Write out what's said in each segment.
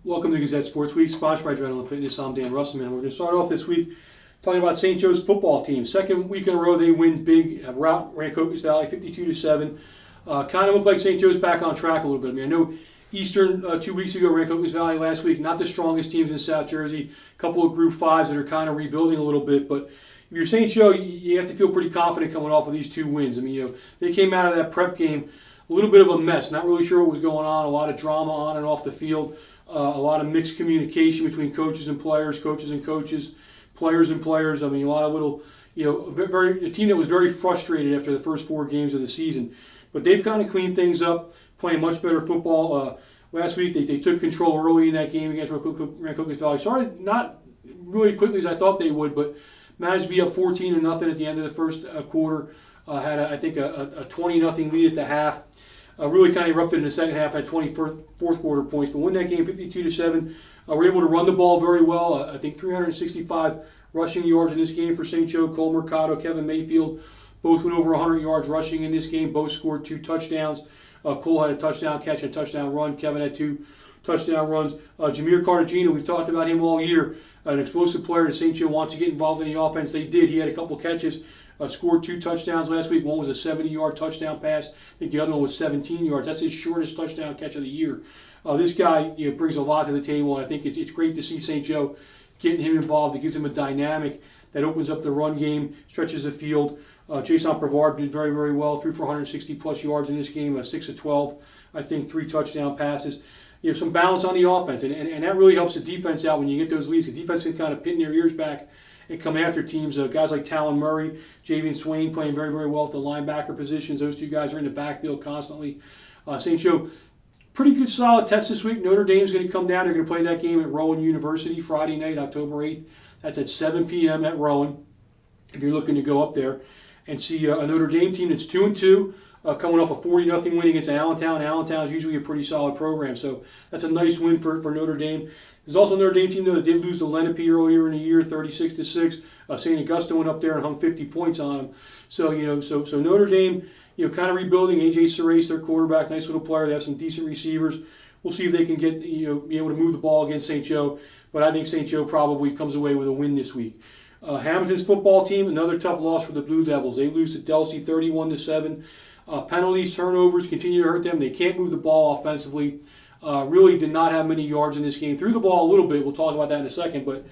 Welcome to Gazette Sports Week, sponsored by Adrenaline Fitness. I'm Dan Russellman. We're going to start off this week talking about St. Joe's football team. Second week in a row, they win big. Rout Rancocas Valley, 52-7. Kind of looked like St. Joe's back on track a little bit. I mean, I know Eastern 2 weeks ago, Rancocas Valley last week, not the strongest teams in South Jersey. A couple of Group 5s that are kind of rebuilding a little bit. But if you're St. Joe, you have to feel pretty confident coming off of these 2 wins. I mean, they came out of that prep game a little bit of a mess. Not really sure what was going on. A lot of drama on and off the field. A lot of mixed communication between coaches and players, coaches and coaches, players and players. I mean, a lot of little, a team that was very frustrated after the first 4 games of the season. But they've kind of cleaned things up, playing much better football. Last week, they took control early in that game against Rancocas Valley. Started not really quickly as I thought they would, but managed to be up 14-0 at the end of the first quarter. Had, a 20-0 lead at the half. Really kind of erupted in the second half at 24th quarter points, but win that game 52-7. We're able to run the ball very well. I think 365 rushing yards in this game for St. Joe. Cole Mercado, Kevin Mayfield, both went over 100 yards rushing in this game. Both scored 2 touchdowns. Cole had a touchdown catch and a touchdown run. Kevin had 2 touchdown runs. Jameer Cartagena, we've talked about him all year. An explosive player that St. Joe wants to get involved in the offense. They did. He had a couple catches. Scored 2 touchdowns last week. One was a 70-yard touchdown pass. I think the other one was 17 yards. That's his shortest touchdown catch of the year. This guy brings a lot to the table, and I think it's great to see St. Joe getting him involved. It gives him a dynamic that opens up the run game, stretches the field. Jason Brevard did very, very well. Threw for 160-plus yards in this game, 6 of 12, I think 3 touchdown passes. You have some balance on the offense, and that really helps the defense out when you get those leads. The defense can kind of pin their ears back and come after teams. Guys like Talon Murray, Javian Swain playing very, very well at the linebacker positions. Those 2 guys are in the backfield constantly. St. Joe, pretty good solid test this week. Notre Dame's going to come down. They're going to play that game at Rowan University Friday night, October 8th. That's at 7 p.m. at Rowan, if you're looking to go up there and see a Notre Dame team that's 2-2, coming off a 40-0 win against Allentown. Allentown is usually a pretty solid program, so that's a nice win for Notre Dame. There's also a Notre Dame team, though, that did lose to Lenape earlier in the year, 36-6. St. Augustine went up there and hung 50 points on them. So, so Notre Dame, kind of rebuilding. A.J. Serace, their quarterback, nice little player. They have some decent receivers. We'll see if they can get, be able to move the ball against St. Joe. But I think St. Joe probably comes away with a win this week. Hammonton's football team, another tough loss for the Blue Devils. They lose to Delsea 31-7. Penalties, turnovers continue to hurt them. They can't move the ball offensively. Really did not have many yards in this game. Threw the ball a little bit. We'll talk about that in a second. But,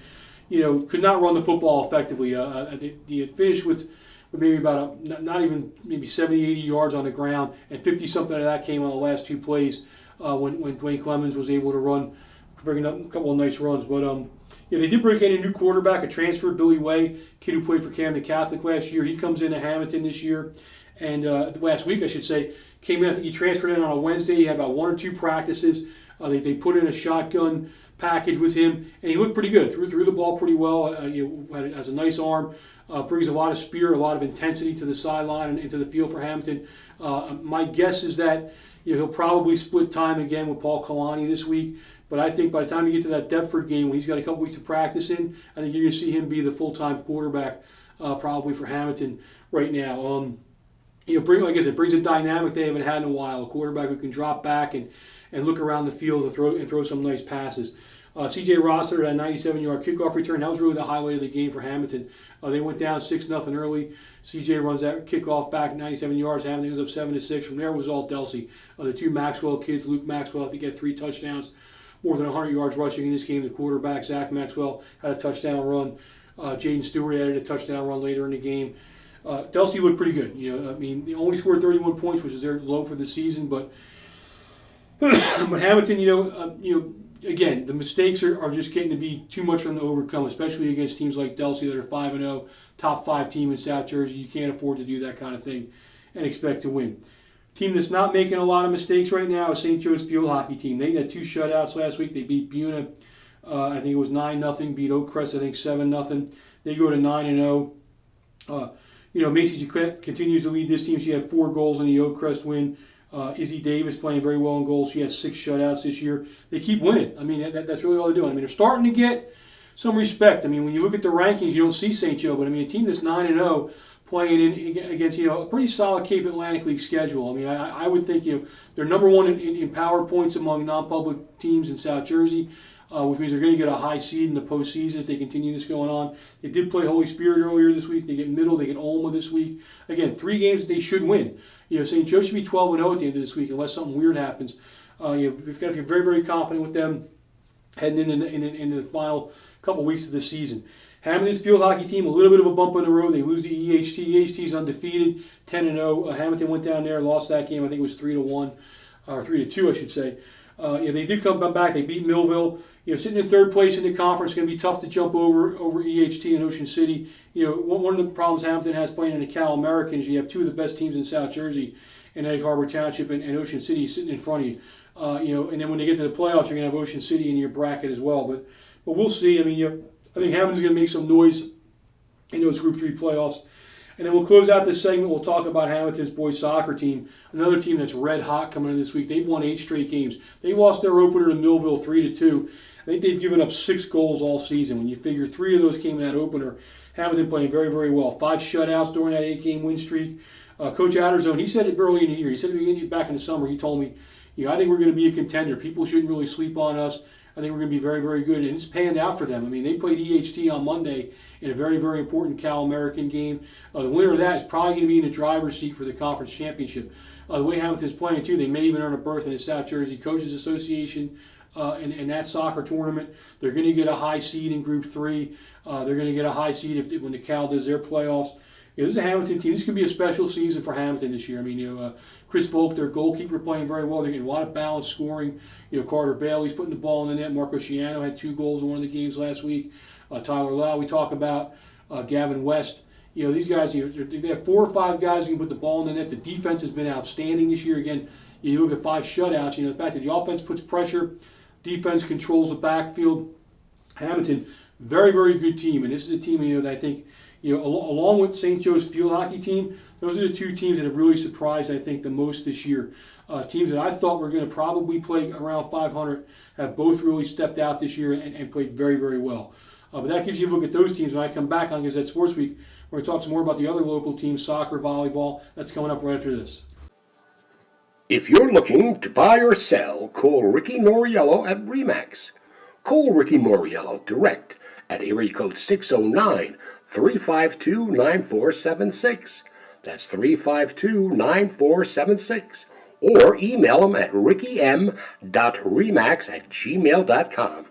could not run the football effectively. They had finished with maybe about not even maybe 70, 80 yards on the ground. And 50-something of that came on the last 2 plays when Dwayne Clemens was able to run, bringing up a couple of nice runs. But, they did bring in a new quarterback, a transfer, Billy Way, kid who played for Camden Catholic last year. He comes into Hammonton this year. And last week, I should say, came in. I think he transferred in on a Wednesday. He had about 1 or 2 practices. They put in a shotgun package with him, and he looked pretty good. Threw the ball pretty well. Has a nice arm. Brings a lot of spirit, a lot of intensity to the sideline and into the field for Hammonton. My guess is that he'll probably split time again with Paul Kalani this week. But I think by the time you get to that Deptford game, when he's got a couple weeks of practice in, I think you're going to see him be the full-time quarterback probably for Hammonton right now. Like I said, brings a dynamic they haven't had in a while. A quarterback who can drop back and look around the field and throw some nice passes. C.J. Rossiter had a 97-yard kickoff return. That was really the highlight of the game for Hammonton. They went down 6-0 early. C.J. runs that kickoff back 97 yards. Hammonton was up 7-6. From there it was all Delsea. The 2 Maxwell kids, Luke Maxwell, I think had 3 touchdowns, more than 100 yards rushing in this game. The quarterback, Zach Maxwell, had a touchdown run. Jaden Stewart added a touchdown run later in the game. Delsea looked pretty good. They only scored 31 points, which is their low for the season. But Hammonton, again, the mistakes are just getting to be too much for them to overcome, especially against teams like Delsea that are 5-0, top 5 team in South Jersey. You can't afford to do that kind of thing and expect to win. Team that's not making a lot of mistakes right now is St. Joe's Field Hockey team. They had 2 shutouts last week. They beat Buena, I think it was 9-0. Beat Oakcrest, I think 7-0. They go to 9-0. Macy Jaquette continues to lead this team. She had 4 goals in the Oakcrest win. Izzy Davis playing very well in goals. She has 6 shutouts this year. They keep winning. That's really all they're doing. They're starting to get some respect. When you look at the rankings, you don't see St. Joe, but a team that's 9-0, playing in against a pretty solid Cape Atlantic League schedule. I mean, I would think they're number one in power points among non-public teams in South Jersey, which means they're going to get a high seed in the postseason if they continue this going on. They did play Holy Spirit earlier this week. They get Middle. They get Olma this week. Again, 3 games that they should win. St. Joe should be 12-0 at the end of this week unless something weird happens. You've got to feel very, very confident with them heading into the final couple weeks of the season. Hammonton's field hockey team, a little bit of a bump in the road. They lose to EHT. EHT's undefeated, 10-0. Hammonton went down there, lost that game. I think it was 3-1, or 3-2, I should say. They did come back. They beat Millville. Sitting in third place in the conference, going to be tough to jump over EHT and Ocean City. One of the problems Hammonton has playing in the Cal American is you have 2 of the best teams in South Jersey, in Egg Harbor Township and Ocean City, sitting in front of you. And then when they get to the playoffs, you're going to have Ocean City in your bracket as well. But we'll see. I mean, I think Hammonton's going to make some noise in those Group 3 playoffs. And then we'll close out this segment. We'll talk about Hammonton's boys soccer team, another team that's red hot coming in this week. They've won 8 straight games. They lost their opener to Millville 3-2. I think they've given up 6 goals all season. When you figure 3 of those came in that opener, Hammonton playing very, very well. 5 shutouts during that 8-game win streak. Coach Adderzone, he said it early in the year. He said it back in the summer. He told me, I think we're going to be a contender. People shouldn't really sleep on us. I think we're going to be very, very good. And it's panned out for them. I mean, they played EHT on Monday in a very, very important Cal American game. The winner of that is probably going to be in the driver's seat for the conference championship. The way Hammonton's playing, too, they may even earn a berth in the South Jersey Coaches Association in that soccer tournament. They're going to get a high seed in Group 3. They're going to get a high seed when the Cal does their playoffs. This is a Hammonton team. This could be a special season for Hammonton this year. I mean, Chris Volk, their goalkeeper, playing very well. They're getting a lot of balanced scoring. Carter Bailey's putting the ball in the net. Marco Sciano had 2 goals in one of the games last week. Tyler Lau, we talk about. Gavin West. These guys, they have 4 or 5 guys who can put the ball in the net. The defense has been outstanding this year. Again, you look at 5 shutouts. The fact that the offense puts pressure, defense controls the backfield. Hammonton, very, very good team. And this is a team that I think, along with St. Joe's field hockey team, those are the 2 teams that have really surprised, I think, the most this year. Teams that I thought were going to probably play around 500 have both really stepped out this year and played very, very well. But that gives you a look at those teams. When I come back on Gazette Sports Week, we're going to talk some more about the other local teams, soccer, volleyball. That's coming up right after this. If you're looking to buy or sell, call Ricky Moriello at RE/MAX. Call Ricky Moriello direct at area code 609-352-9476. That's 352-9476. Or email him at rickym.remax@gmail.com.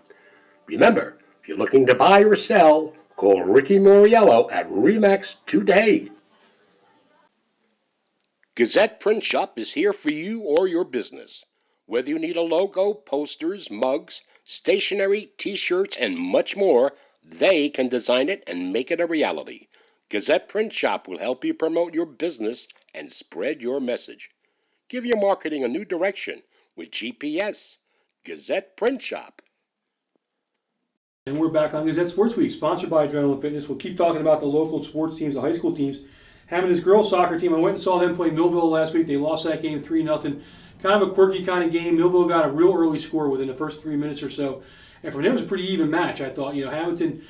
Remember, if you're looking to buy or sell, call Ricky Moriello at RE/MAX today. Gazette Print Shop is here for you or your business. Whether you need a logo, posters, mugs, stationery, t-shirts, and much more, they can design it and make it a reality. Gazette Print Shop will help you promote your business and spread your message. Give your marketing a new direction with GPS. Gazette Print Shop. And we're back on Gazette Sports Week, sponsored by Adrenaline Fitness. We'll keep talking about the local sports teams, the high school teams. Hammonton's girls soccer team, I went and saw them play Millville last week. They lost that game 3-0. Kind of a quirky kind of game. Millville got a real early score within the first 3 minutes or so. And from there, it was a pretty even match, I thought. Hammonton,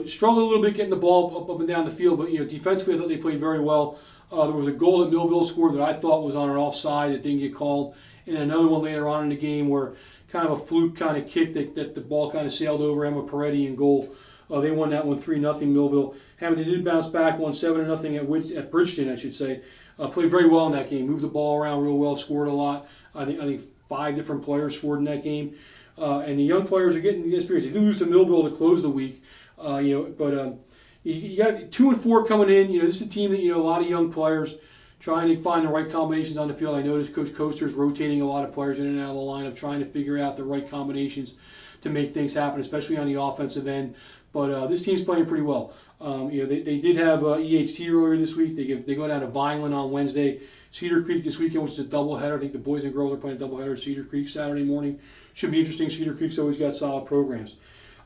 struggled a little bit getting the ball up and down the field, but, defensively, I thought they played very well. There was a goal that Millville scored that I thought was on an offside that didn't get called. And another one later on in the game where kind of a fluke kind of kick that the ball kind of sailed over Emma Peretti in goal. They won that one 3-0 Millville. Hammonton did bounce back, won 7-0 at Bridgeton, I should say. Played very well in that game, moved the ball around real well, scored a lot. I think 5 different players scored in that game. And the young players are getting the experience. They do lose to Millville to close the week, but you got 2 and 4 coming in. This is a team that a lot of young players trying to find the right combinations on the field. I noticed Coach Coaster's rotating a lot of players in and out of the lineup, trying to figure out the right combinations to make things happen, especially on the offensive end. But this team's playing pretty well. They did have EHT earlier this week. They go down to Vineland on Wednesday. Cedar Creek this weekend, which is a doubleheader. I think the boys and girls are playing a doubleheader at Cedar Creek Saturday morning. Should be interesting. Cedar Creek's always got solid programs.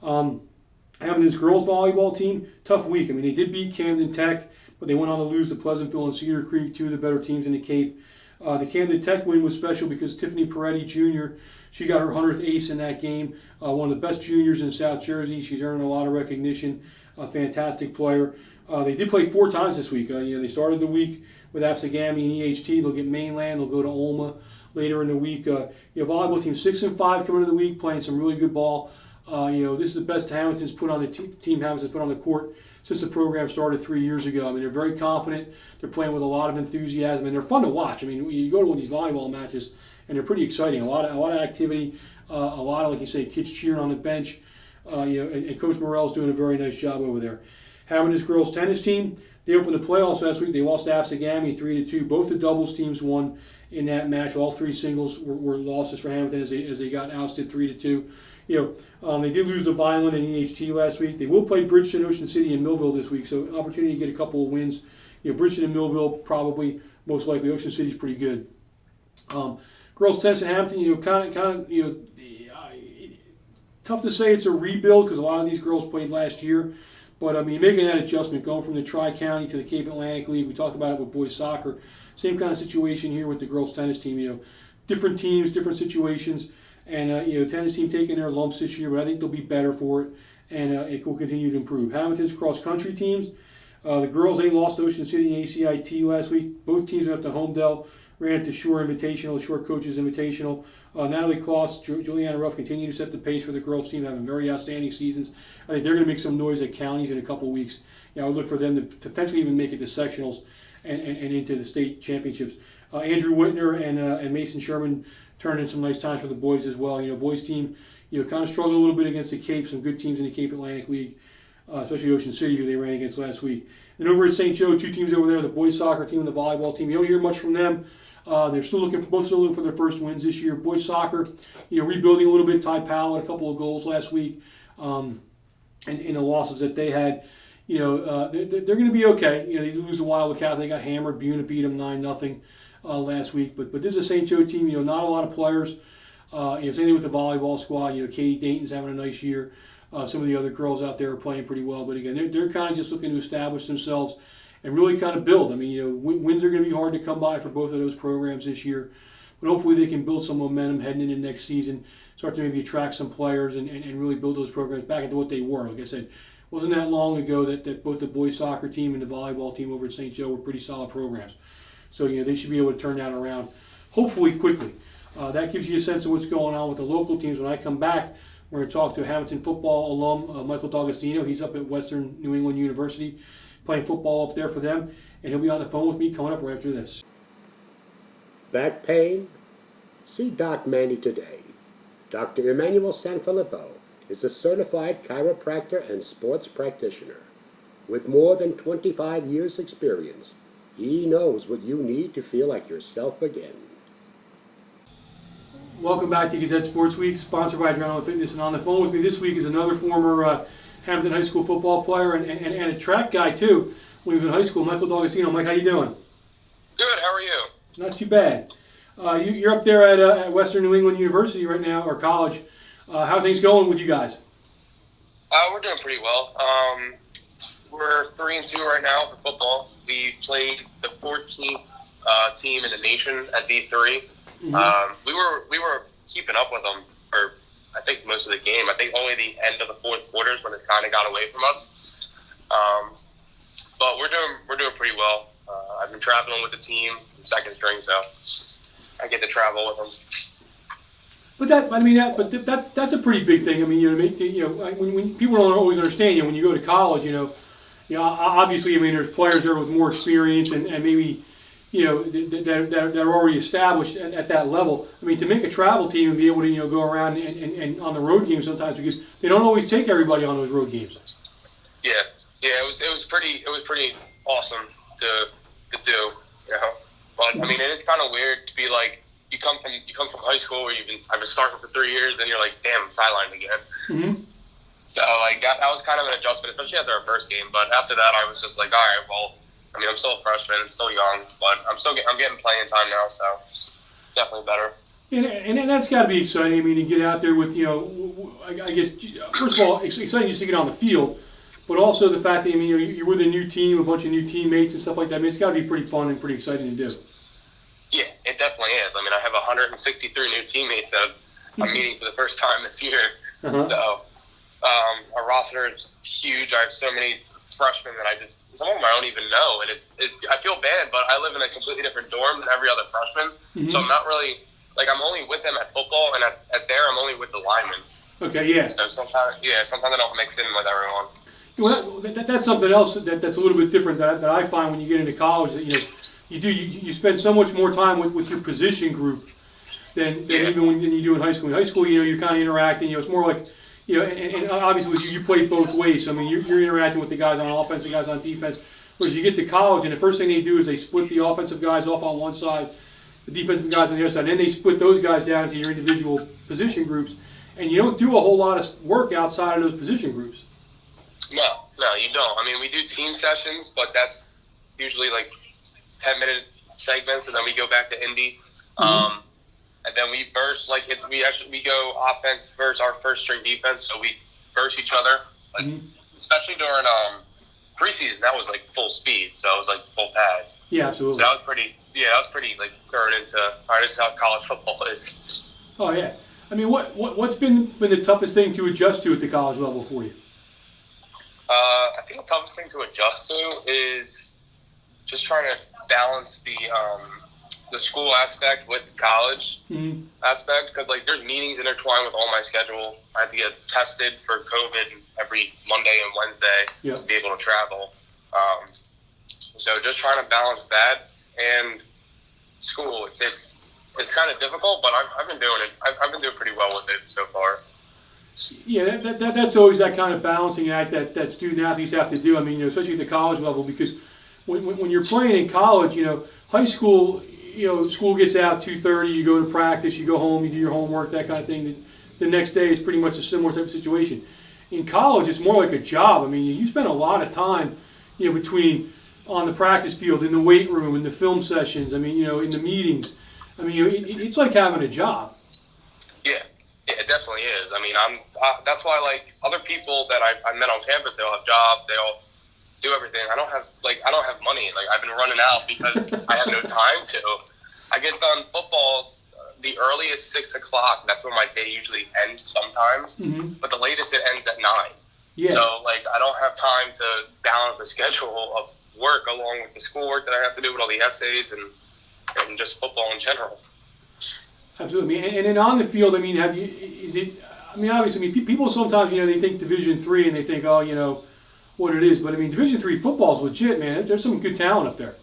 Hammonton's girls volleyball team, tough week. I mean, they did beat Camden Tech, but they went on to lose to Pleasantville and Cedar Creek, 2 of the better teams in the Cape. The Camden Tech win was special because Tiffany Peretti Jr., she got her 100th ace in that game. One of the best juniors in South Jersey. She's earned a lot of recognition. A fantastic player. They did play 4 times this week. They started the week with Absegami and EHT. They'll get Mainland. They'll go to Olma later in the week. Volleyball team 6-5 coming into the week, playing some really good ball. This is the best Hammonton's put on the team Hammonton's put on the court since the program started 3 years ago. I mean, they're very confident. They're playing with a lot of enthusiasm, and they're fun to watch. I mean, you go to one of these volleyball matches, and they're pretty exciting. A lot of activity, a lot of, like you say, kids cheering on the bench. And Coach Morell's doing a very nice job over there. Hammonton's girls tennis team, they opened the playoffs last week. They lost to Absegami 3-2. Both the doubles teams won in that match. All 3 singles were losses for Hammonton as they got ousted 3-2. They did lose to Violent and EHT last week. They will play Bridgeton, Ocean City, and Millville this week, so opportunity to get a couple of wins. Bridgeton and Millville probably, most likely. Ocean City's pretty good. Girls tennis in Hammonton, kind of, tough to say it's a rebuild because a lot of these girls played last year. But, making that adjustment, going from the Tri-County to the Cape Atlantic League, we talked about it with boys soccer. Same kind of situation here with the girls tennis team. Different teams, different situations. And, tennis team taking their lumps this year, but I think they'll be better for it, and it will continue to improve. Hammonton's cross-country teams, the girls, they lost to Ocean City and ACIT last week. Both teams went up to Homedale, ran into Shore Invitational, Shore Coaches Invitational. Natalie Kloss, Juliana Ruff continue to set the pace for the girls team, having very outstanding seasons. I think they're going to make some noise at counties in a couple weeks. I would look for them to potentially even make it to sectionals and into the state championships. Andrew Whitner and Mason Sherman turned in some nice times for the boys as well. Boys team, kind of struggled a little bit against the Cape, some good teams in the Cape Atlantic League, especially Ocean City, who they ran against last week. And over at St. Joe, 2 teams over there, the boys soccer team and the volleyball team. You don't hear much from them. They're both still looking for their first wins this year. Boys soccer, rebuilding a little bit. Ty Powell had a couple of goals last week, and in the losses that they had, they're going to be okay. They lose the Wildcats. They got hammered. Buena beat them 9-0 last week. But this is a St. Joe team. Not a lot of players. Same thing with the volleyball squad. Katie Dayton's having a nice year. Some of the other girls out there are playing pretty well. But again, they're kind of just looking to establish themselves and really kind of build. Wins are going to be hard to come by for both of those programs this year. But hopefully they can build some momentum heading into next season, start to maybe attract some players and really build those programs back into what they were. Like I said, it wasn't that long ago that both the boys soccer team and the volleyball team over at St. Joe were pretty solid programs. So they should be able to turn that around, hopefully quickly. That gives you a sense of what's going on with the local teams. When I come back, we're going to talk to Hammonton Football alum Michael D'Agostino. He's up at Western New England University, playing football up there for them, and he'll be on the phone with me coming up right after this. Back pain? See Doc Manny today. Dr. Emmanuel Sanfilippo is a certified chiropractor and sports practitioner. With more than 25 years' experience, he knows what you need to feel like yourself again. Welcome back to Gazette Sports Week, sponsored by Adrenaline Fitness. And on the phone with me this week is another former Hammonton High School football player and a track guy, too, when he was in high school, Michael D'Agostino. Mike, how you doing? Good, how are you? Not too bad. You're up there at Western New England University right now, or college. How are things going with you guys? We're doing pretty well. We're 3-2 right now for football. We played the 14th team in the nation at D3. Mm-hmm. We were keeping up with them for I think most of the game. I think only the end of the fourth quarter is when it kind of got away from us. But we're doing pretty well. I've been traveling with the team, second string, so I get to travel with them. But that's a pretty big thing. When people don't always understand, when you go to college, obviously, there's players there with more experience and maybe, that are already established at that level. To make a travel team and be able to, go around and on the road games sometimes, because they don't always take everybody on those road games. Yeah, it was pretty awesome to do, But and it's kind of weird to be like, you come from high school where I've been starting for 3 years, then you're like, damn, I'm sidelined again. Mm-hmm. So that was kind of an adjustment, especially after our first game. But after that, I was just like, all right, well, I'm still a freshman, I'm still young, but I'm getting playing time now, so definitely better. And that's got to be exciting. To get out there with, I guess, first of all, exciting just to get on the field, but also the fact that, you're with a new team, a bunch of new teammates and stuff like that. It's got to be pretty fun and pretty exciting to do. Yeah, it definitely is. I have 163 new teammates that I'm meeting for the first time this year. Uh-huh. So our roster is huge. I have so many freshmen that some of them I don't even know, and I feel bad, but I live in a completely different dorm than every other freshman, so I'm not really, like, I'm only with them at football, and at there I'm only with the linemen. Okay, yeah. So sometimes I don't mix in with everyone. Well, that's something else that's a little bit different that I find when you get into college, that you spend so much more time with your position group than even when you do in high school. In high school, you're kind of interacting. It's more like, and obviously you play both ways. So I mean, you're interacting with the guys on offense, the guys on defense. Whereas you get to college, and the first thing they do is they split the offensive guys off on one side, the defensive guys on the other side, and then they split those guys down into your individual position groups. And you don't do a whole lot of work outside of those position groups. No, you don't. I mean, we do team sessions, but that's usually like 10-minute segments, and then we go back to Indy. And then we burst, like, we go offense versus our first string defense, so we burst each other. Like, especially during preseason, that was like full speed, so it was like full pads. Yeah, absolutely. So that was pretty like turned into, all right, this is how college football is. Oh yeah. I mean, what's been the toughest thing to adjust to at the college level for you? I think the toughest thing to adjust to is just trying to balance the school aspect with the college aspect, because like there's meetings intertwined with all my schedule. I have to get tested for COVID every Monday and Wednesday to be able to travel. So just trying to balance that and school. It's kind of difficult, but I've been doing it. I've been doing pretty well with it so far. Yeah, that's always that kind of balancing act that student athletes have to do. I mean, especially at the college level, because when you're playing in college, high school, school gets out 2:30, you go to practice, you go home, you do your homework, that kind of thing. The next day is pretty much a similar type of situation. In college, it's more like a job. I mean, you spend a lot of time, between on the practice field, in the weight room, in the film sessions. I mean, in the meetings. I mean, it's like having a job. Yeah, it definitely is. I mean, that's why, like, other people that I met on campus, they all have jobs, they all do everything. I don't have money. Like, I've been running out because I have no time to. I get done footballs the earliest 6 o'clock. That's when my day usually ends sometimes. But the latest it ends at 9. Yeah. So, like, I don't have time to balance the schedule of work along with the schoolwork that I have to do with all the essays and just football in general. Absolutely. And then on the field, I mean, obviously, people sometimes, they think Division III and they think, what it is. But, I mean, Division III football is legit, man. There's some good talent up there.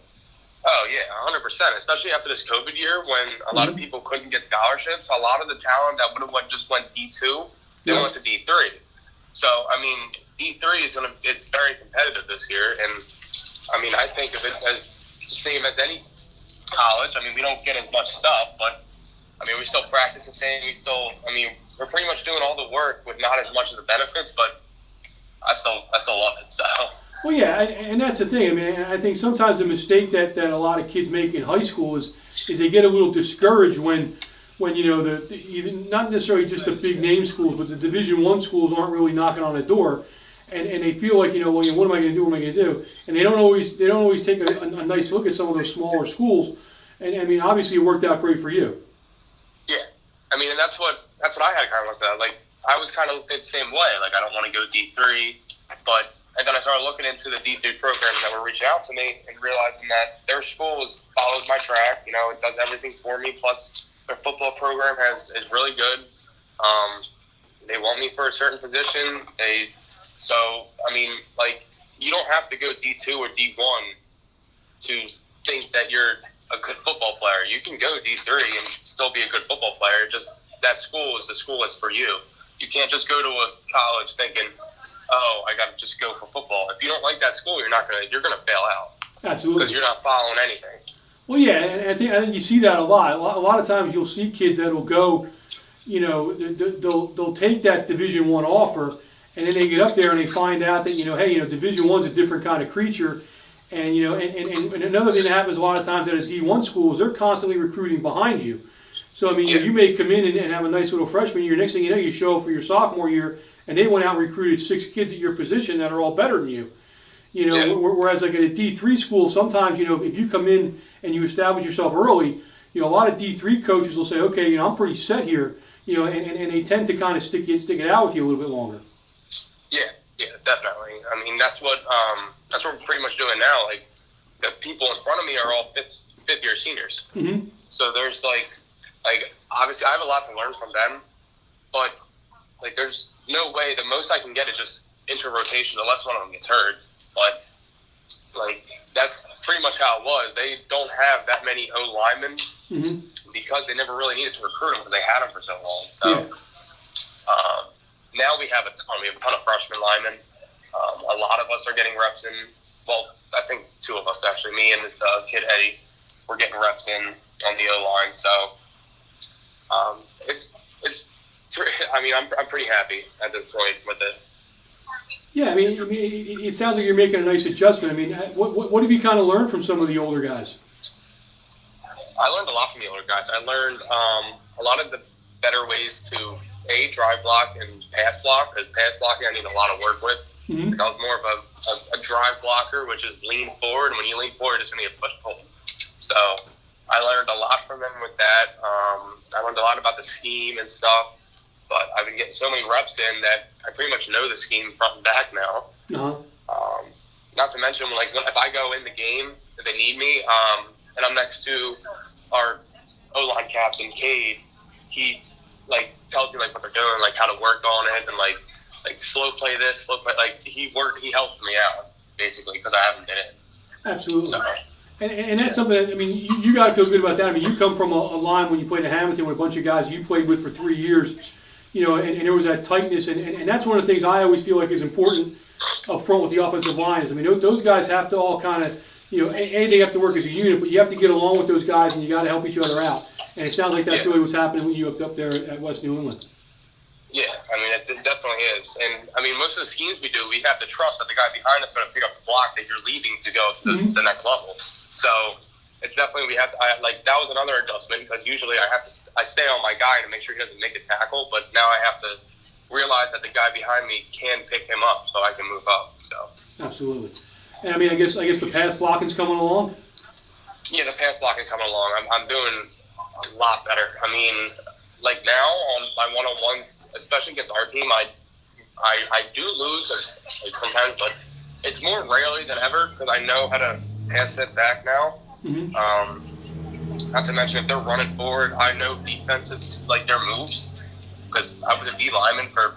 Oh, yeah, 100%. Especially after this COVID year when a lot of people couldn't get scholarships. A lot of the talent that would have just went D2, they went to D3. So, I mean, D3 it's very competitive this year. And, I mean, I think of it as the same as any college. I mean, we don't get as much stuff, but I mean, we still practice the same. We're pretty much doing all the work with not as much of the benefits, but I still love it. So. Well, yeah, and that's the thing. I mean, I think sometimes the mistake that a lot of kids make in high school is they get a little discouraged when even not necessarily just the big name schools, but the Division I schools aren't really knocking on the door, and they feel like what am I going to do? What am I going to do? And they don't always take a nice look at some of those smaller schools. And I mean, obviously, it worked out great for you. Yeah, I mean, and that's what I had kind of looked at. Like, I was kind of the same way. Like, I don't want to go D3, and then I started looking into the D3 programs that were reaching out to me and realizing that their school follows my track. It does everything for me. Plus, their football program is really good. They want me for a certain position. So, I mean, like, you don't have to go D2 or D1 to think that you're a good football player. You can go D3 and still be a good football player. Just that school is the school that's for you. You can't just go to a college thinking, oh, I got to just go for football. If you don't like that school, you're gonna fail out. Absolutely. Because you're not following anything. Well, yeah, and I think you see that a lot. A lot of times you'll see kids that'll go, they'll take that Division I offer, and then they get up there and they find out that Division I's a different kind of creature. And and another thing that happens a lot of times at a D1 school is they're constantly recruiting behind you. So, I mean, you may come in and have a nice little freshman year. Next thing you know, you show up for your sophomore year, and they went out and recruited 6 kids at your position that are all better than you. Whereas like at a D3 school, sometimes, if you come in and you establish yourself early, a lot of D3 coaches will say, okay, I'm pretty set here, and they tend to kind of stick it out with you a little bit longer. Yeah, Yeah, definitely. I mean, that's what we're pretty much doing now. Like, the people in front of me are all fifth year seniors. Mm-hmm. So there's like obviously I have a lot to learn from them, but like there's no way. The most I can get is just into rotation unless one of them gets hurt. But like that's pretty much how it was. They don't have that many O linemen because they never really needed to recruit them because they had them for so long. So now we have a ton. We have a ton of freshman linemen. A lot of us are getting reps in. Well, I think two of us actually. Me and this kid Eddie, we're getting reps in on the O line. So it's. I mean, I'm pretty happy at this point with it. Yeah, I mean, it sounds like you're making a nice adjustment. I mean, what have you kind of learned from some of the older guys? I learned a lot from the older guys. I learned a lot of the better ways to drive block and pass block. Because pass blocking I need a lot of work with. Mm-hmm. Like I was more of a drive blocker, which is lean forward. And when you lean forward, it's going to be a push-pull. So I learned a lot from them with that. I learned a lot about the scheme and stuff. But I've been getting so many reps in that I pretty much know the scheme front and back now. Uh-huh. Not to mention, like, if I go in the game, if they need me, and I'm next to our O-line captain, Cade, he, like, tells me, like, what they're doing, like, how to work on it, and, like slow play this, slow play, like, he helps me out, basically, because I haven't been in. Absolutely. So, and that's something that, I mean, you got to feel good about that. I mean, you come from a line when you played at Hammonton with a bunch of guys you played with for 3 years, you know, and there was that tightness, and that's one of the things I always feel like is important up front with the offensive line is, I mean, those guys have to all kind of, you know, they have to work as a unit, but you have to get along with those guys, and you got to help each other out. And it sounds like that's really what's happening when you up there at West New England. Yeah, I mean, it definitely is. And, I mean, most of the schemes we do, we have to trust that the guy behind us is going to pick up the block that you're leaving to go to the next level. So it's definitely, we have to, that was another adjustment because usually I stay on my guy to make sure he doesn't make a tackle, but now I have to realize that the guy behind me can pick him up so I can move up. So absolutely. And I mean, I guess the pass blocking's coming along? Yeah, the pass blocking's coming along. I'm doing a lot better. I mean, like now on my one-on-ones, especially against our team, I do lose like sometimes, but it's more rarely than ever because I know how to pass it back now. Mm-hmm. Not to mention if they're running forward, I know defensive, like their moves, because I was a D lineman for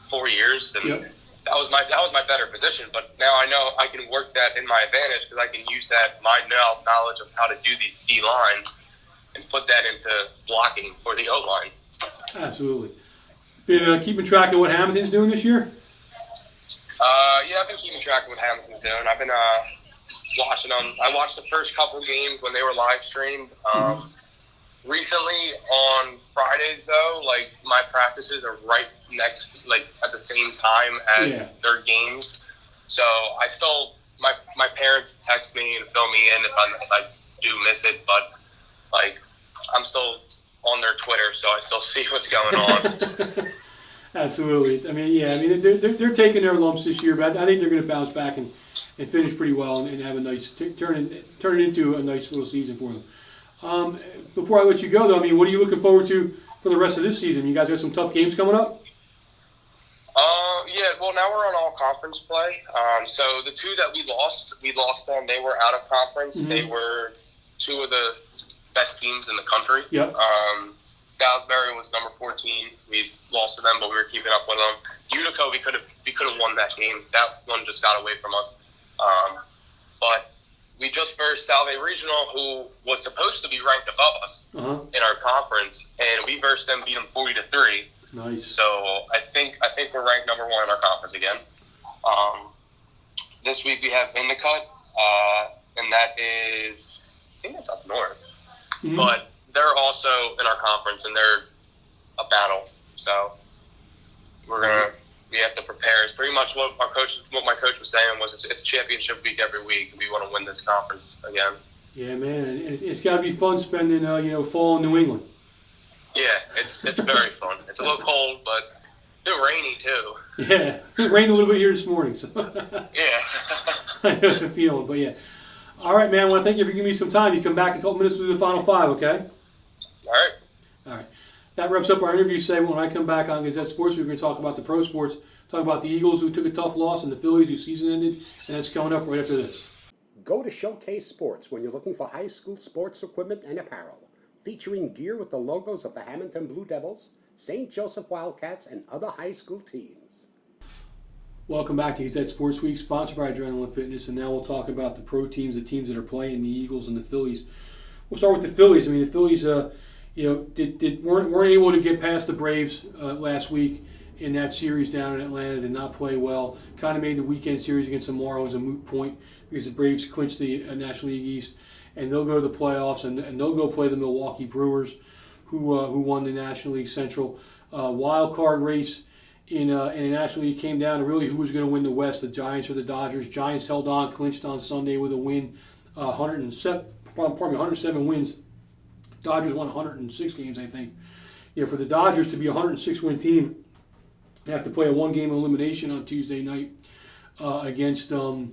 4 years, and that was my better position. But now I know I can work that in my advantage because I can use my knowledge of how to do these D lines and put that into blocking for the O line. Absolutely. Been keeping track of what Hammonton's doing this year? Yeah, I've been keeping track of what Hammonton's doing. I've been watching them. I watched the first couple games when they were live streamed. Recently on Fridays, though, like my practices are right next, like at the same time as their games. So I still, my parents text me and fill me in if I do miss it, but like I'm still on their Twitter, so I still see what's going on. Absolutely. I mean, they're taking their lumps this year, but I think they're going to bounce back and finish pretty well and have a nice turn it into a nice little season for them. Before I let you go, though, I mean, what are you looking forward to for the rest of this season? You guys got some tough games coming up? Yeah, well, now we're on all conference play. So the two that we lost them. They were out of conference. Mm-hmm. They were two of the best teams in the country. Yep. Salisbury was number 14. We lost to them, but we were keeping up with them. Utica, we could have won that game. That one just got away from us. But we just versed Salve Regional, who was supposed to be ranked above us in our conference, and we versed them, beat them 40-3. Nice. So I think we're ranked number 1 in our conference again. This week we have Vindicut, and that is, I think that's up north. Mm-hmm. But they're also in our conference, and they're a battle. So we have to prepare. It's pretty much what my coach was saying was it's championship week every week. We want to win this conference again. Yeah, man, it's got to be fun spending fall in New England. Yeah, it's very fun. It's a little cold, but it's rainy too. Yeah, it rained a little bit here this morning, so yeah. I know the feeling, but yeah. All right, man. I want to thank you for giving me some time. You come back in a couple minutes to do the final 5, okay? All right. All right. That wraps up our interview segment. When I come back on Gazette Sports, we're going to talk about the pro sports, talk about the Eagles who took a tough loss and the Phillies whose season ended, and that's coming up right after this. Go to Showcase Sports when you're looking for high school sports equipment and apparel, featuring gear with the logos of the Hammonton Blue Devils, St. Joseph Wildcats, and other high school teams. Welcome back to Gazette Sports Week, sponsored by Adrenaline Fitness, and now we'll talk about the pro teams, the teams that are playing, the Eagles and the Phillies. We'll start with the Phillies. I mean, the Phillies, weren't able to get past the Braves last week in that series down in Atlanta. Did not play well. Kind of made the weekend series against the Marlins a moot point because the Braves clinched the National League East, and they'll go to the playoffs and they'll go play the Milwaukee Brewers, who won the National League Central wild card race. In the National League came down to really who was going to win the West, the Giants or the Dodgers. Giants held on, clinched on Sunday with a win, 107 wins. Dodgers won 106 games, I think. For the Dodgers to be a 106-win team, they have to play a one-game elimination on Tuesday night against the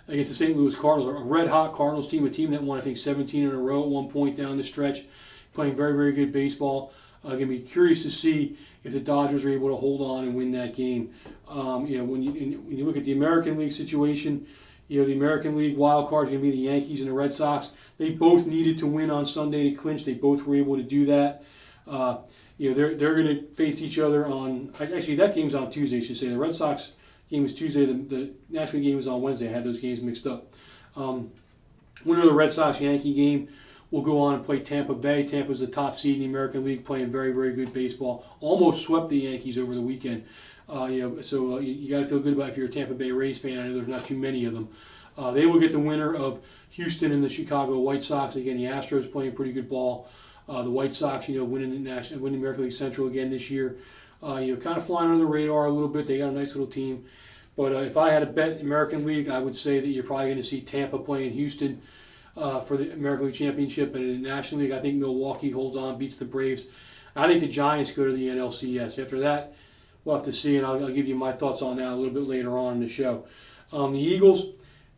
St. Louis Cardinals, a red-hot Cardinals team, a team that won, I think, 17 in a row at one point down the stretch, playing very, very good baseball. Going to be curious to see if the Dodgers are able to hold on and win that game. When you look at the American League situation, the American League wild card is going to be the Yankees and the Red Sox. They both needed to win on Sunday to clinch. They both were able to do that. They're going to face each other on. Actually, that game's on Tuesday. I should say the Red Sox game was Tuesday. The National League game was on Wednesday. I had those games mixed up. Winner of the Red Sox Yankee game will go on and play Tampa Bay. Tampa's the top seed in the American League, playing very, very good baseball. Almost swept the Yankees over the weekend. So you got to feel good about it if you're a Tampa Bay Rays fan. I know there's not too many of them. They will get the winner of Houston and the Chicago White Sox. Again, the Astros playing pretty good ball. The White Sox, winning the American League Central again this year. Kind of flying under the radar a little bit. They got a nice little team. But if I had to bet American League, I would say that you're probably going to see Tampa playing Houston for the American League Championship. And in the National League, I think Milwaukee holds on, beats the Braves. I think the Giants go to the NLCS. After that, we'll have to see, and I'll give you my thoughts on that a little bit later on in the show. The Eagles,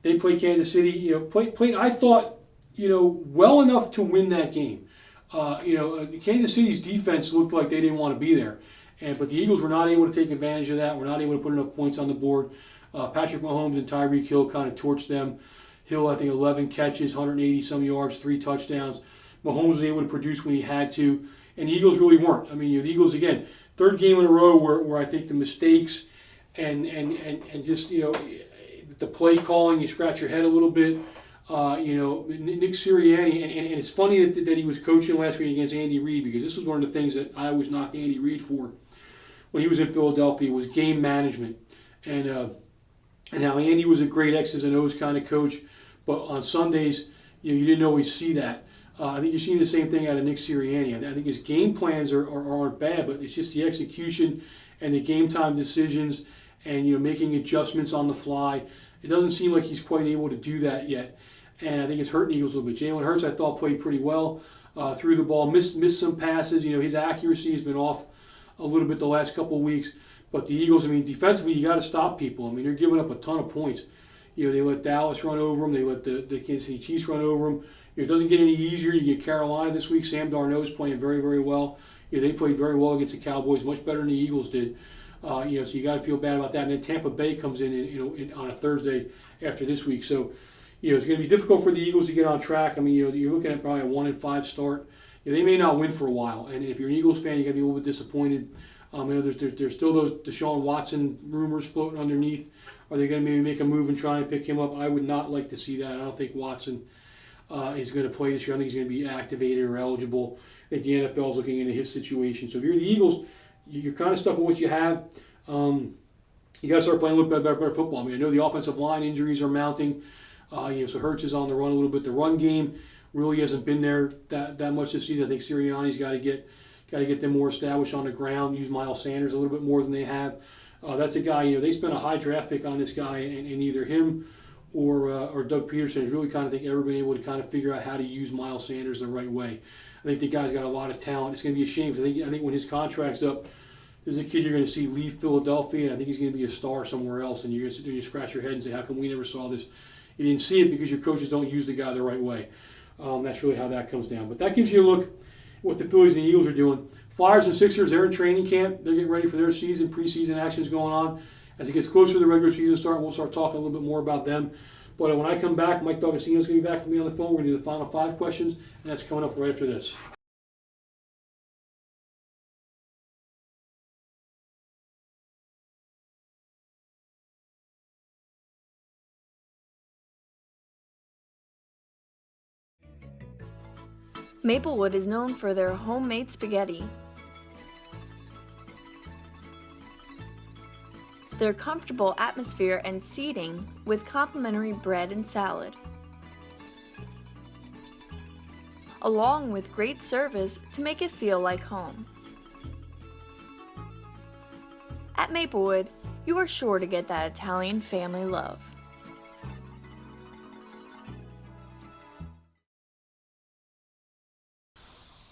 they played Kansas City. Played I thought, well enough to win that game. Kansas City's defense looked like they didn't want to be there, but the Eagles were not able to take advantage of that. Were not able to put enough points on the board. Patrick Mahomes and Tyreek Hill kind of torched them. Hill, I think, 11 catches, 180-some yards, 3 touchdowns. Mahomes was able to produce when he had to, and the Eagles really weren't. I mean, the Eagles, again, third game in a row where I think the mistakes and just, the play calling, you scratch your head a little bit. Nick Sirianni, and it's funny that he was coaching last week against Andy Reid, because this was one of the things that I always knocked Andy Reid for when he was in Philadelphia, was game management. And how Andy was a great X's and O's kind of coach, but on Sundays, you didn't always see that. I think you're seeing the same thing out of Nick Sirianni. I think his game plans aren't bad, but it's just the execution and the game time decisions and making adjustments on the fly. It doesn't seem like he's quite able to do that yet, and I think it's hurting Eagles a little bit. Jalen Hurts, I thought, played pretty well, threw the ball, missed some passes. His accuracy has been off a little bit the last couple of weeks. But the Eagles, defensively, you got to stop people. They're giving up a ton of points. They let Dallas run over them. They let the Kansas City Chiefs run over them. It doesn't get any easier. You get Carolina this week. Sam Darnold's playing very, very well. They played very well against the Cowboys, much better than the Eagles did. So you got to feel bad about that. And then Tampa Bay comes in on a Thursday after this week. So, it's going to be difficult for the Eagles to get on track. You're looking at probably a 1-5 start. They may not win for a while. And if you're an Eagles fan, you got to be a little bit disappointed. There's still those Deshaun Watson rumors floating underneath. Are they going to maybe make a move and try and pick him up? I would not like to see that. I don't think Watson is going to play this year. I think he's going to be activated or eligible. I think the NFL is looking into his situation. So if you're the Eagles, you're kind of stuck with what you have. You got to start playing a little bit better football. I know the offensive line injuries are mounting. So Hurts is on the run a little bit. The run game really hasn't been there that much this season. I think Sirianni's got to get them more established on the ground, use Miles Sanders a little bit more than they have. That's a guy, they spent a high draft pick on this guy, and either him or Doug Peterson has really ever been able to kind of figure out how to use Miles Sanders the right way. I think the guy's got a lot of talent. It's going to be a shame. I think when his contract's up, this is a kid you're going to see leave Philadelphia, and I think he's going to be a star somewhere else, and you're going to sit there and you scratch your head and say, how come we never saw this? You didn't see it because your coaches don't use the guy the right way. That's really how that comes down. But that gives you a look at what the Phillies and the Eagles are doing. Flyers and Sixers, they're in training camp. They're getting ready for their season. Preseason actions going on. As it gets closer to the regular season start, we'll start talking a little bit more about them. But when I come back, Mike D'Agostino's going to be back with me on the phone. We're going to do the final 5 questions, and that's coming up right after this. Maplewood is known for their homemade spaghetti. Their comfortable atmosphere and seating with complimentary bread and salad, along with great service to make it feel like home. At Maplewood, you are sure to get that Italian family love.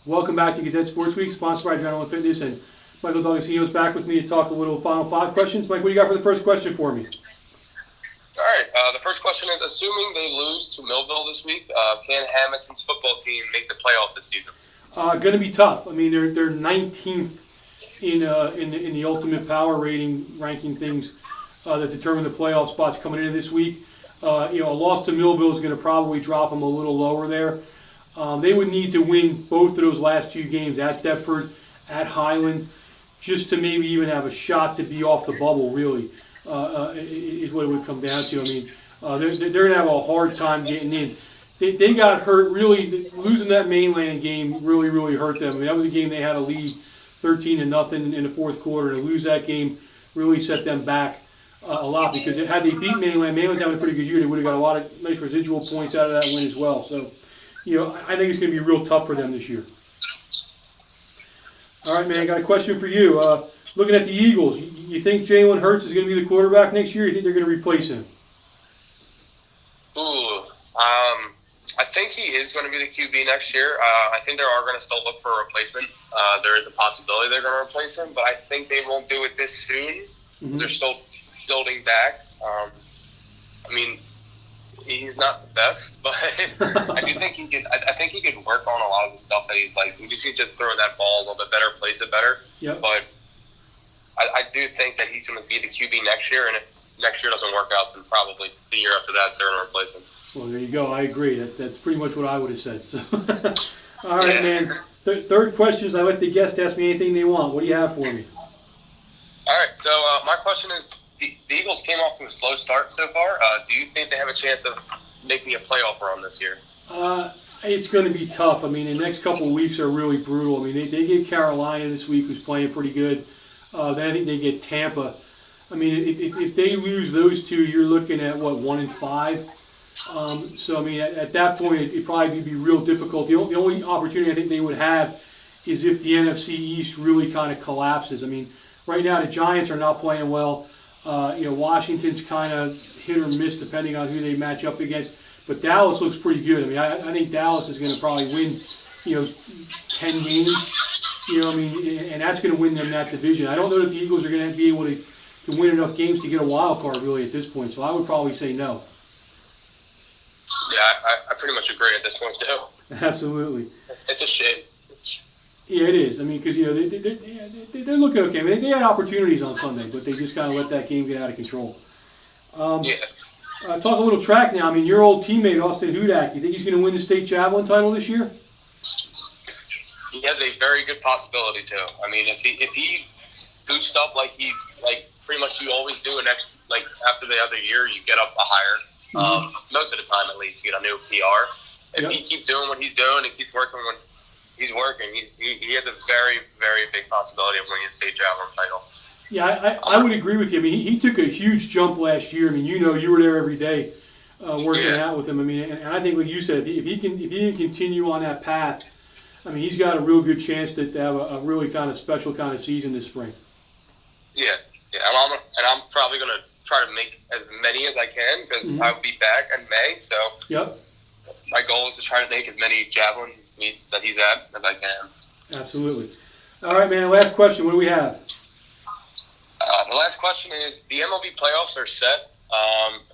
Welcome back to Gazette Sports Week, sponsored by Adrenaline Fitness, and Michael D'Agostino is back with me to talk a little final 5 questions. Mike, what do you got for the first question for me? All right. The first question is, assuming they lose to Millville this week, can Hammonton's football team make the playoff this season? Going to be tough. I mean, they're 19th in the ultimate power rating ranking things that determine the playoff spots coming in this week. A loss to Millville is going to probably drop them a little lower there. They would need to win both of those last 2 games at Deptford, at Highland, just to maybe even have a shot to be off the bubble, really, is what it would come down to. I mean, they're going to have a hard time getting in. They got hurt, really, losing that mainland game really, really hurt them. I mean, that was a game they had a lead 13-0 in the fourth quarter. To lose that game really set them back a lot, because had they beat Mainland's having a pretty good year, they would have got a lot of nice residual points out of that win as well. So, I think it's going to be real tough for them this year. All right, man, I got a question for you. Looking at the Eagles, you think Jalen Hurts is going to be the quarterback next year, or you think they're going to replace him? I think he is going to be the QB next year. I think they are going to still look for a replacement. There is a possibility they're going to replace him, but I think they won't do it this soon. Mm-hmm. They're still building back. He's not the best, but I do think he could. I think he could work on a lot of the stuff that he's like. We just need to throw that ball a little bit better, place it better. Yep. But I do think that he's going to be the QB next year, and if next year doesn't work out, then probably the year after that they're going to replace him. Well, there you go. I agree. That's pretty much what I would have said. So, all right, man. Third question is, I let the guests ask me anything they want. What do you have for me? All right. So my question is. The Eagles came off to a slow start so far. Do you think they have a chance of making a playoff run this year? It's going to be tough. I mean, the next couple of weeks are really brutal. I mean, they get Carolina this week, who's playing pretty good. Then I think they get Tampa. I mean, if they lose those 2, you're looking at, 1-5? So, I mean, at that point, it'd probably be real difficult. The only opportunity I think they would have is if the NFC East really kind of collapses. I mean, right now the Giants are not playing well. Washington's kind of hit or miss depending on who they match up against. But Dallas looks pretty good. I mean, I think Dallas is going to probably win, 10 games. And that's going to win them that division. I don't know that the Eagles are going to be able to win enough games to get a wild card really at this point. So I would probably say no. Yeah, I pretty much agree at this point too. Absolutely. It's a shame. Yeah, it is. I mean, because they're looking okay. I mean, they had opportunities on Sunday, but they just kind of let that game get out of control. Talk a little track now. I mean, your old teammate Austin Hudak. You think he's going to win the state javelin title this year? He has a very good possibility too. I mean, if he goosed up like pretty much you always do, and after the other year, you get up a higher. Mm-hmm. Most of the time, at least, you get a new PR. If he keeps doing what he's doing and keeps working when he's working, he has a very, very big possibility of winning a state javelin title. Yeah, I would agree with you. I mean, he took a huge jump last year. I mean, you were there every day working out with him. I mean, and I think, like you said, if he can continue on that path, I mean, he's got a real good chance to have a really kind of special kind of season this spring. Yeah, and I'm probably going to try to make as many as I can because I'll be back in May. So my goal is to try to make as many javelin meets that he's at as I can. Absolutely. All right, man. Last question. What do we have? The last question is, the MLB playoffs are set.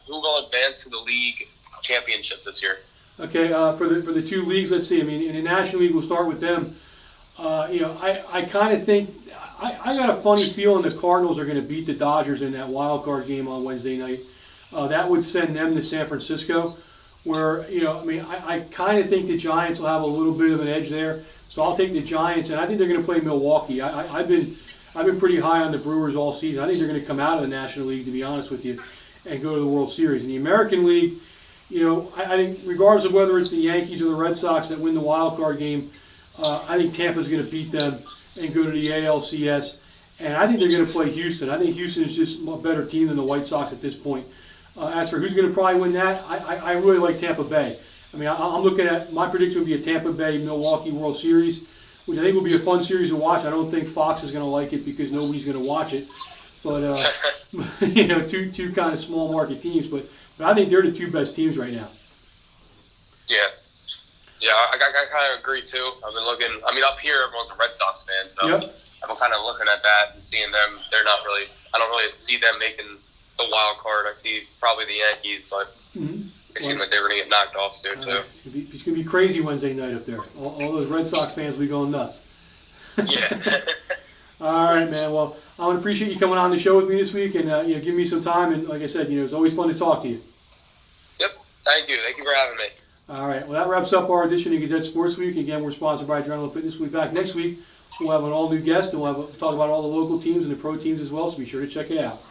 Who will advance to the league championship this year? Okay, for the 2 leagues, let's see. I mean, in the National League, we'll start with them. I kind of think I got a funny feeling the Cardinals are going to beat the Dodgers in that wild card game on Wednesday night. That would send them to San Francisco, where I kind of think the Giants will have a little bit of an edge there. So I'll take the Giants, and I think they're going to play Milwaukee. I've been pretty high on the Brewers all season. I think they're going to come out of the National League, to be honest with you, and go to the World Series. In the American League, I think regardless of whether it's the Yankees or the Red Sox that win the wild card game, I think Tampa's going to beat them and go to the ALCS. And I think they're going to play Houston. I think Houston is just a better team than the White Sox at this point. As for who's going to probably win that, I really like Tampa Bay. I'm looking at, my prediction would be a Tampa Bay-Milwaukee World Series, which I think will be a fun series to watch. I don't think Fox is going to like it because nobody's going to watch it. But, two kind of small market teams. But I think they're the two best teams right now. Yeah, I kind of agree too. I've been looking. Up here, everyone's a Red Sox fan, so yep. I'm kind of looking at that and seeing them. They're not really. I don't really see them making the wild card. I see probably the Yankees, but they seem like they're going to get knocked off soon too. It's going to be crazy Wednesday night up there. All those Red Sox fans will be going nuts. Yeah. All right, man. Well, I would appreciate you coming on the show with me this week and giving me some time. And like I said, it's always fun to talk to you. Yep. Thank you. Thank you for having me. All right. Well, that wraps up our edition of Gazette Sports Week. Again, we're sponsored by Adrenaline Fitness. We'll be back next week. We'll have an all-new guest, and we'll talk about all the local teams and the pro teams as well, so be sure to check it out.